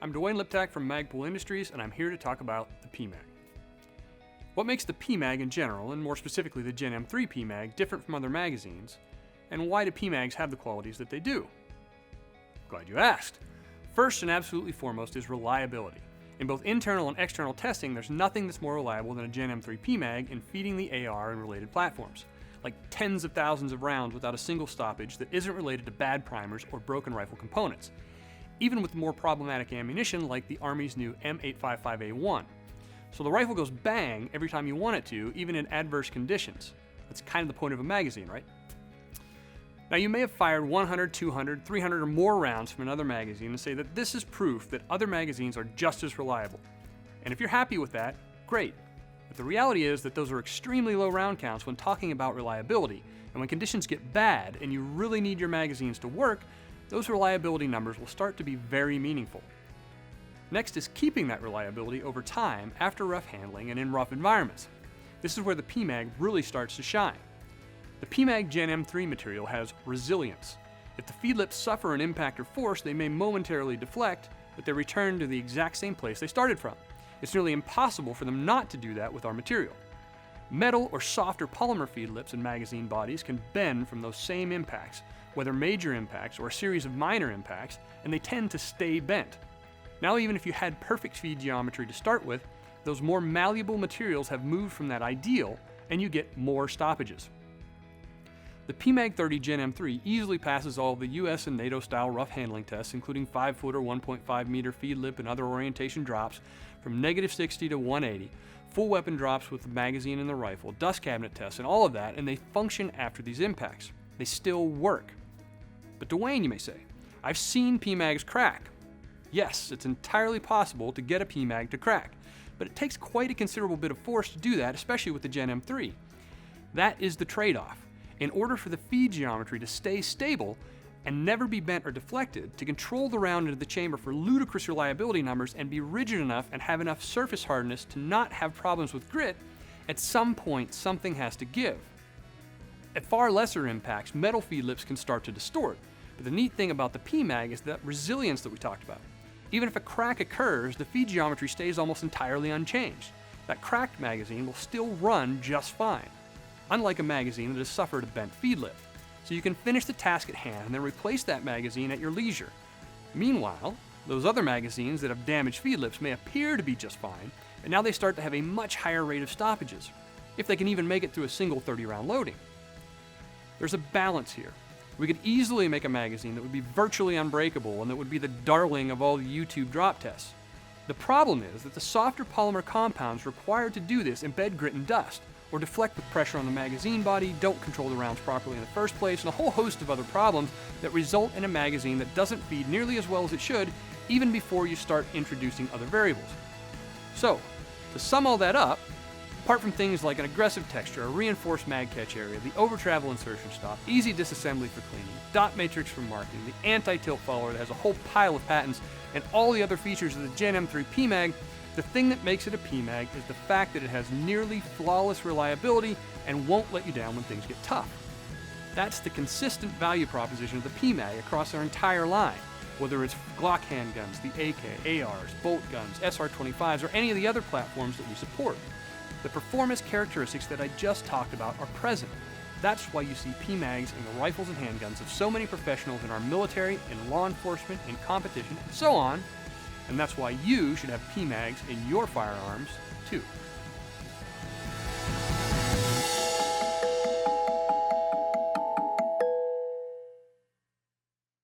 I'm Dwayne Liptak from Magpul Industries, and I'm here to talk about the PMAG. What makes the PMAG in general, and more specifically the Gen M3 PMAG, different from other magazines, and why do PMAGs have the qualities that they do? Glad you asked. First and absolutely foremost is reliability. In both internal and external testing, there's nothing that's more reliable than a Gen M3 PMAG in feeding the AR and related platforms, like tens of thousands of rounds without a single stoppage that isn't related to bad primers or broken rifle components, even with more problematic ammunition like the Army's new M855A1. So the rifle goes bang every time you want it to, even in adverse conditions. That's kind of the point of a magazine, right? Now you may have fired 100, 200, 300 or more rounds from another magazine and say that this is proof that other magazines are just as reliable. And if you're happy with that, great. But the reality is that those are extremely low round counts when talking about reliability, and when conditions get bad and you really need your magazines to work, those reliability numbers will start to be very meaningful. Next is keeping that reliability over time after rough handling and in rough environments. This is where the PMAG really starts to shine. The PMAG Gen M3 material has resilience. If the feed lips suffer an impact or force, they may momentarily deflect, but they return to the exact same place they started from. It's nearly impossible for them not to do that with our material. Metal or softer polymer feed lips and magazine bodies can bend from those same impacts, whether major impacts or a series of minor impacts, and they tend to stay bent. Now, even if you had perfect feed geometry to start with, those more malleable materials have moved from that ideal, and you get more stoppages. The PMAG 30 Gen M3 easily passes all of the US and NATO style rough handling tests, including 5-foot or 1.5 meter feed lip and other orientation drops from -60 to 180, full weapon drops with the magazine and the rifle, dust cabinet tests, and all of that, and they function after these impacts. They still work. But Dwayne, you may say, I've seen PMAGs crack. Yes, it's entirely possible to get a PMAG to crack, but it takes quite a considerable bit of force to do that, especially with the Gen M3. That is the trade-off. In order for the feed geometry to stay stable and never be bent or deflected, to control the round into the chamber for ludicrous reliability numbers and be rigid enough and have enough surface hardness to not have problems with grit, at some point something has to give. At far lesser impacts, metal feed lips can start to distort, but the neat thing about the PMAG is that resilience that we talked about. Even if a crack occurs, the feed geometry stays almost entirely unchanged. That cracked magazine will still run just fine, unlike a magazine that has suffered a bent feed lip. So you can finish the task at hand and then replace that magazine at your leisure. Meanwhile, those other magazines that have damaged feed lips may appear to be just fine, but now they start to have a much higher rate of stoppages, if they can even make it through a single 30-round loading. There's a balance here. We could easily make a magazine that would be virtually unbreakable and that would be the darling of all the YouTube drop tests. The problem is that the softer polymer compounds required to do this embed grit and dust, or deflect with pressure on the magazine body, don't control the rounds properly in the first place, and a whole host of other problems that result in a magazine that doesn't feed nearly as well as it should, even before you start introducing other variables. So, to sum all that up, apart from things like an aggressive texture, a reinforced mag catch area, the over-travel insertion stop, easy disassembly for cleaning, dot matrix for marking, the anti-tilt follower that has a whole pile of patents, and all the other features of the Gen M3 PMAG, the thing that makes it a PMAG is the fact that it has nearly flawless reliability and won't let you down when things get tough. That's the consistent value proposition of the PMAG across our entire line, whether it's Glock handguns, the AK, ARs, bolt guns, SR25s, or any of the other platforms that we support. The performance characteristics that I just talked about are present. That's why you see PMAGs in the rifles and handguns of so many professionals in our military, in law enforcement, in competition, and so on. And that's why you should have PMAGs in your firearms, too.